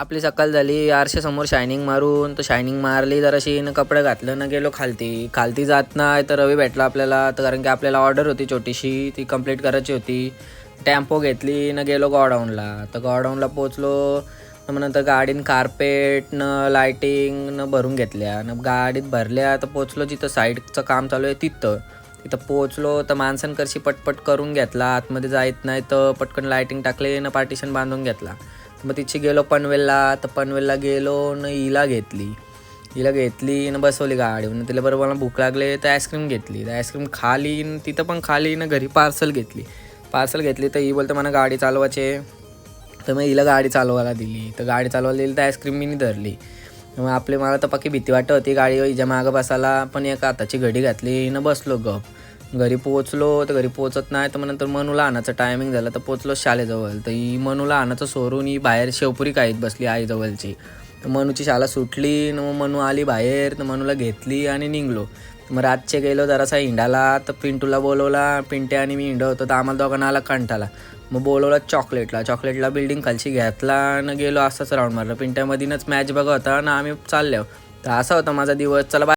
आपली सकाळ झाली, आरशासमोर शायनिंग मारून तर शायनिंग मारली जराशी न कपडे घातलं न गेलो खालती जात नाही तर रवी भेटला आपल्याला. तर कारण की आपल्याला ऑर्डर होती छोटीशी, ती कंप्लीट करायची होती. टेम्पो घेतली न गेलो गोडाऊनला. तर गोडाऊनला पोचलो. मग नंतर गाडीन कार्पेट न लायटिंग न भरून घेतल्या न गाडीत भरल्या. तर पोचलो जिथं साईडचं काम चालू आहे तिथं पोचलो. तर माणसांकरशी पटपट करून घेतला. आतमध्ये जायत नाही तर पटकन लायटिंग टाकले न पार्टिशन बांधून घेतला. मग तिची गेलो पनवेलला. तर पनवेलला गेलो न हिला घेतली न बसवली गाडीवर. तिला बरोबर मला भूक लागले तर आईस्क्रीम घेतली. तर आईस्क्रीम खाली न तिथं पण खाली न घरी पार्सल घेतली. तर ही बोलते मला गाडी चालवायचे. तर मग हिला गाडी चालवायला दिली. तर आईस्क्रीम मी धरली. मग मला तर पक्की भीती वाटत होती गाडी हिच्या मागं बसायला. पण एक हाताची घडी घातली न बसलो गप. घरी पोचलो. तर घरी पोचत नाही तर मग नंतर मनूला आणायचं टायमिंग झालं. तर पोचलो शाळेजवळ. तर ही मनूला आणायचं सोडून ही बाहेर शेवपुरी खाईत बसली आईजवळची. तर मनूची शाळा सुटली न मग मनू आली बाहेर. तर मनूला घेतली आणि निघलो. मग रातचे गेलो जरासा हिंडाला. तर पिंटूला बोलवला. पिंटे आणि मी हिंडत होतो तर आम्हाला दोघांना आला कंटाला. मग बोलवलं चॉकलेटला बिल्डिंग खालची घेतला न गेलो. असंच राऊंड मारलं. पिंट्यामधीनच मॅच बघा होता ना आम्ही चाललो. तर असा होता माझा दिवस. चला बाय.